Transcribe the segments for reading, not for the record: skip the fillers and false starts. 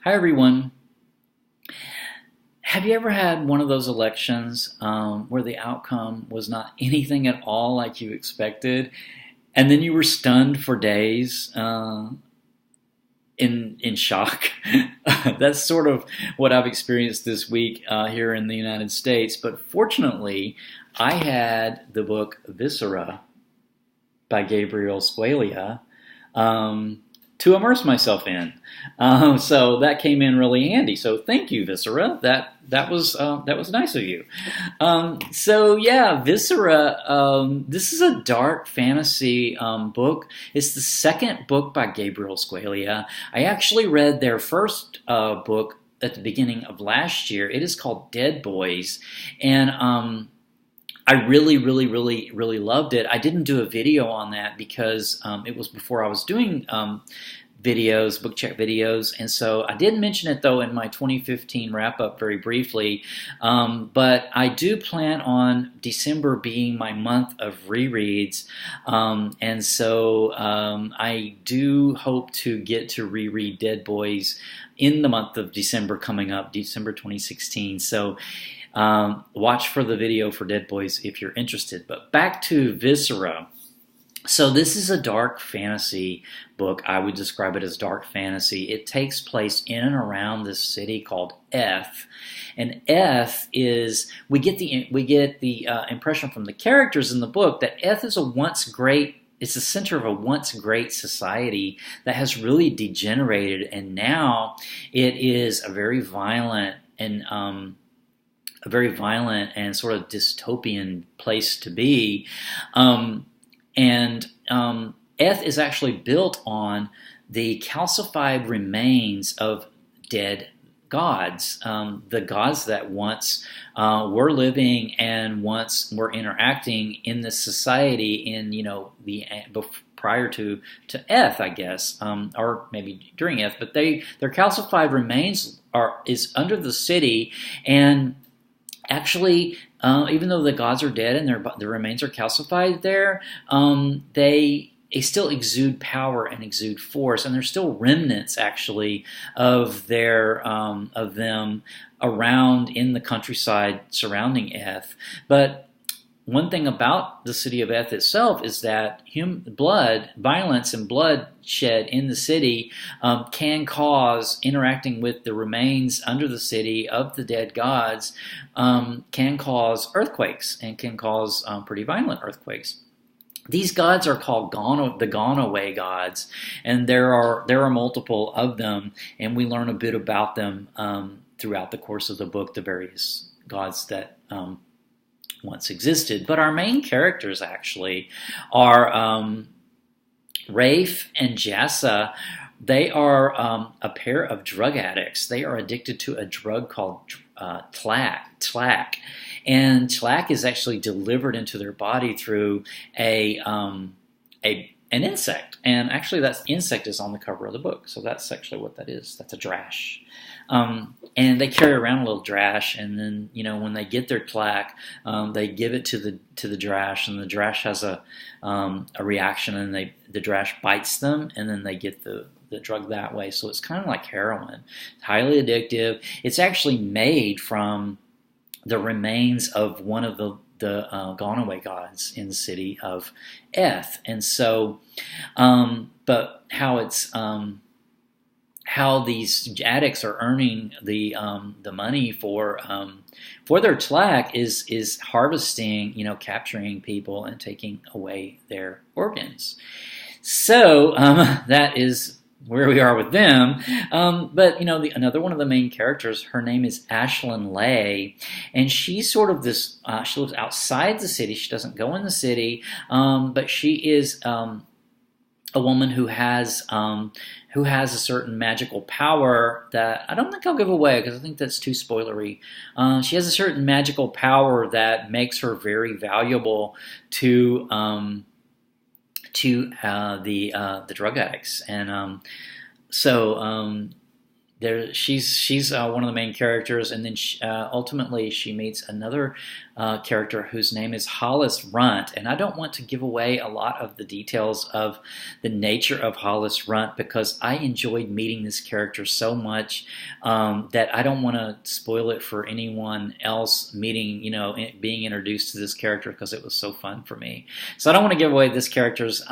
Hi, everyone. Have you ever had one of those elections where the outcome was not anything at all like you expected, and then you were stunned for days in shock? That's sort of what I've experienced this week here in the United States. But fortunately, I had the book Viscera by Gabriel Squailia to immerse myself in. So that came in really handy. So thank you, Viscera. That was nice of you. So yeah, Viscera. This is a dark fantasy book. It's the second book by Gabriel Squailia. I actually read their first book at the beginning of last year. It is called Dead Boys, and I really, really, really, really loved it. I didn't do a video on that because it was before I was doing videos, book check videos, and so I did mention it though in my 2015 wrap up very briefly. But I do plan on December being my month of rereads, and so I do hope to get to reread Dead Boys in the month of December coming up, December 2016. So. Watch for the video for Dead Boys if you're interested. But back to Viscera. So this is a dark fantasy book. I would describe it as dark fantasy. It takes place in and around this city called Eth, and Eth is we get the impression from the characters in the book that Eth is a once great. It's the center of a once great society that has really degenerated, and now it is a very violent and sort of dystopian place to be. Eth is actually built on the calcified remains of dead gods, the gods that once were living and once were interacting in this society in prior to Eth, I guess, or maybe during Eth, but their calcified remains is under the city. And actually, even though the gods are dead and their remains are calcified there, they still exude power and exude force, and there's still remnants actually of them around in the countryside surrounding Eth. But one thing about the city of Eth itself is that violence and bloodshed in the city can cause, interacting with the remains under the city of the dead gods, can cause earthquakes and can cause pretty violent earthquakes. These gods are called the gone away gods, and there are multiple of them, and we learn a bit about them throughout the course of the book, the various gods that once existed. But our main characters actually are Rafe and Jassa. They are a pair of drug addicts. They are addicted to a drug called tlac. And tlac is actually delivered into their body through an insect. And actually that insect is on the cover of the book. So that's actually what that is. That's a drash. And they carry around a little drash, and then when they get their tlac, they give it to the drash, and the drash has a reaction, and the drash bites them, and then they get the drug that way. So it's kind of like heroin. It's highly addictive. It's actually made from the remains of one of the gone away gods in the city of Eth. And so, but how these addicts are earning the money for their tlac is harvesting, capturing people and taking away their organs. So that is where we are with them. But another one of the main characters, her name is Ashlyn Lay, and she's sort of this. She lives outside the city. She doesn't go in the city, but she is a woman who has a certain magical power that I don't think I'll give away because I think that's too spoilery. She has a certain magical power that makes her very valuable to the drug addicts, and so she's one of the main characters, and then ultimately she meets another character whose name is Hollis Runt. And I don't want to give away a lot of the details of the nature of Hollis Runt because I enjoyed meeting this character so much that I don't want to spoil it for anyone else meeting, being introduced to this character because it was so fun for me. So I don't want to give away this character's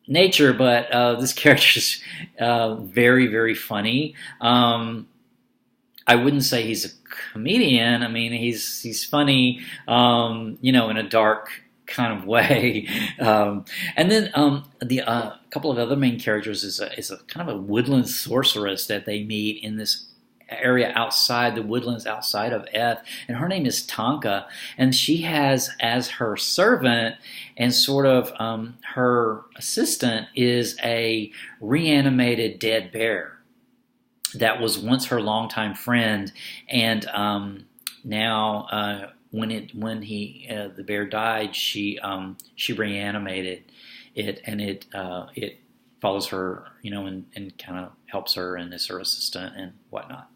nature, but this character is very, very funny. I wouldn't say he's a comedian. I mean, he's funny, in a dark kind of way. And then the couple of other main characters is a kind of a woodland sorceress that they meet in this area outside the woodlands outside of Eth, and her name is Tonka, and she has as her servant and sort of her assistant is a reanimated dead bear that was once her longtime friend, and now when the bear died, she reanimated it, and it follows her, and kind of helps her and is her assistant and whatnot.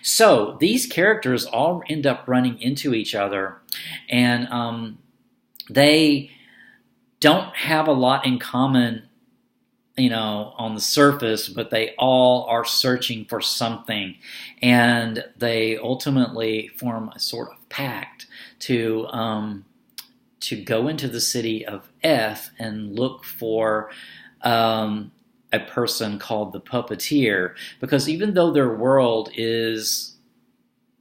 So these characters all end up running into each other, and they don't have a lot in common, on the surface, but they all are searching for something, and they ultimately form a sort of pact to go into the city of Eth and look for a person called the Puppeteer, because even though their world is,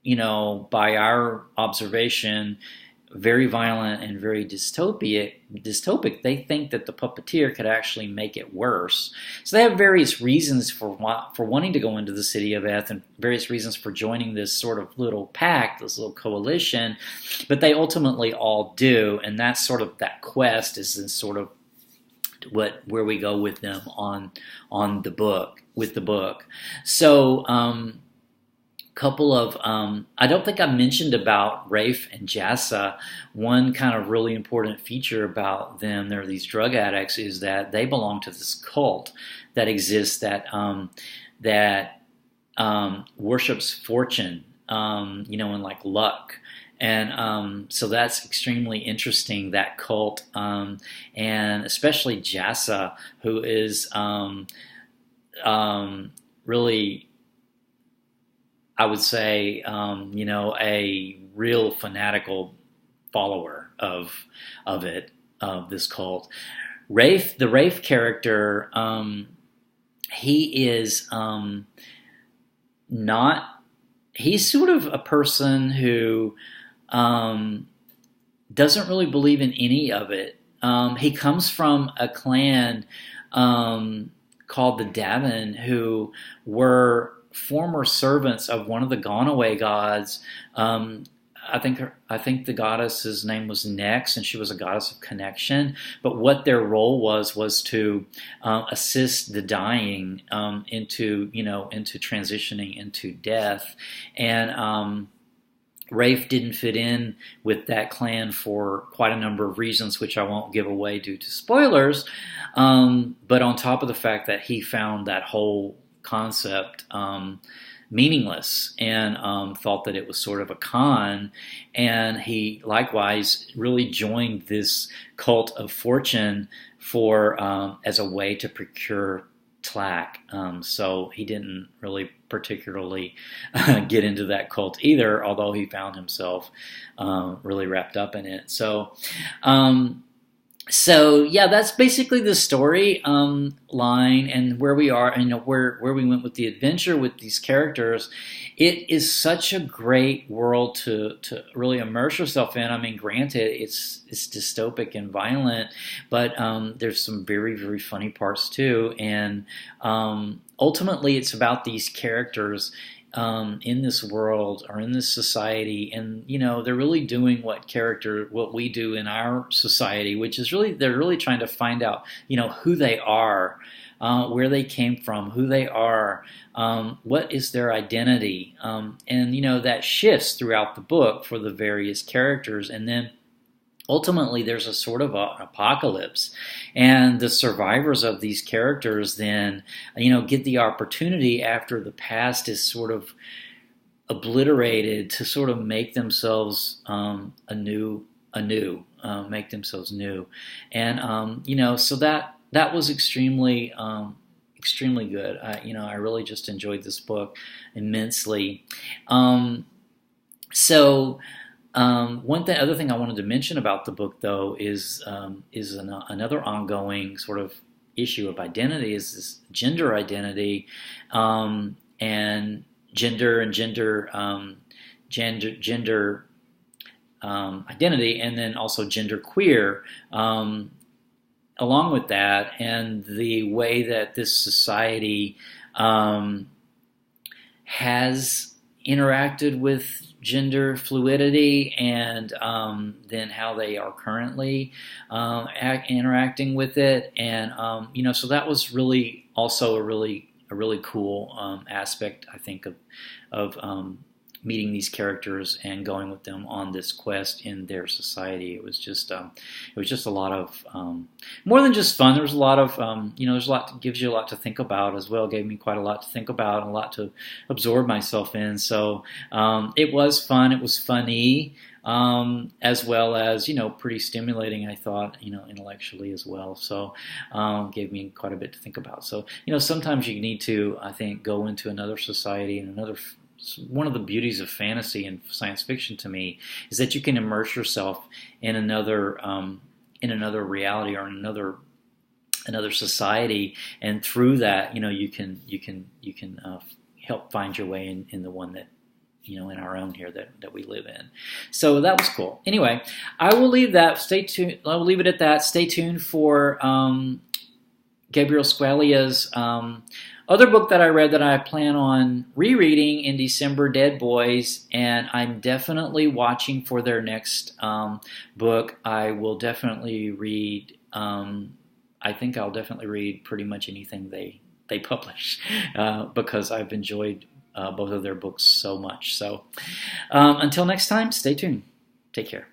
by our observation, very violent and very dystopic, they think that the Puppeteer could actually make it worse. So they have various reasons for wanting to go into the city of Eth and various reasons for joining this sort of little pact, this little coalition, but they ultimately all do, and that's sort of that quest is in sort of where we go with them on the book with the book. So couple of I don't think I mentioned about Rafe and Jassa. One kind of really important feature about them, they're these drug addicts, is that they belong to this cult that exists that worships fortune, and like luck. And so that's extremely interesting, that cult, and especially Jassa, who is really, I would say, a real fanatical follower of this cult. The Rafe character, he is not. He's sort of a person who doesn't really believe in any of it. He comes from a clan called the Davin, who were former servants of one of the gone-away gods. I think the goddess's name was Nex, and she was a goddess of connection. But what their role was to assist the dying into transitioning into death. And Rafe didn't fit in with that clan for quite a number of reasons, which I won't give away due to spoilers. But on top of the fact that he found that whole concept meaningless and thought that it was sort of a con, and he likewise really joined this cult of fortune for as a way to procure Tlack. So he didn't really particularly get into that cult either, although he found himself really wrapped up in it. So yeah, that's basically the story line and where we are and where we went with the adventure with these characters. It is such a great world to really immerse yourself in. I mean, granted, it's dystopic and violent, but there's some very, very funny parts too. And ultimately, it's about these characters in this world or in this society, and they're really doing what we do in our society, which is they're really trying to find out who they are, where they came from, who they are, what is their identity, and that shifts throughout the book for the various characters. And then ultimately there's a sort of an apocalypse, and the survivors of these characters then, get the opportunity after the past is sort of obliterated to sort of make themselves anew, make themselves new, and so that was extremely good. I really just enjoyed this book immensely. Other thing I wanted to mention about the book, though, is another ongoing sort of issue of identity, is this gender identity, and gender identity, and then also gender queer, along with that, and the way that this society has interacted with gender fluidity, and then how they are currently interacting with it, and so that was really also a really cool aspect, I think, of meeting these characters and going with them on this quest in their society. It was just a lot of more than just fun. There was a lot of there's a lot, gives you a lot to think about as well. It gave me quite a lot to think about and a lot to absorb myself in. So it was fun. It was funny, as well as pretty stimulating, I thought, intellectually as well. So gave me quite a bit to think about. So sometimes you need to, I think, go into another society and one of the beauties of fantasy and science fiction to me is that you can immerse yourself in another reality, or in another society, and through that, you can help find your way in the one that in our own here that we live in. So that was cool. Anyway, I will leave that. Stay tuned. I will leave it at that. Stay tuned for Gabriel Squailia's other book that I read that I plan on rereading in December, Dead Boys, and I'm definitely watching for their next book. I will definitely read, I think I'll definitely read pretty much anything they publish, because I've enjoyed both of their books so much. So until next time, stay tuned. Take care.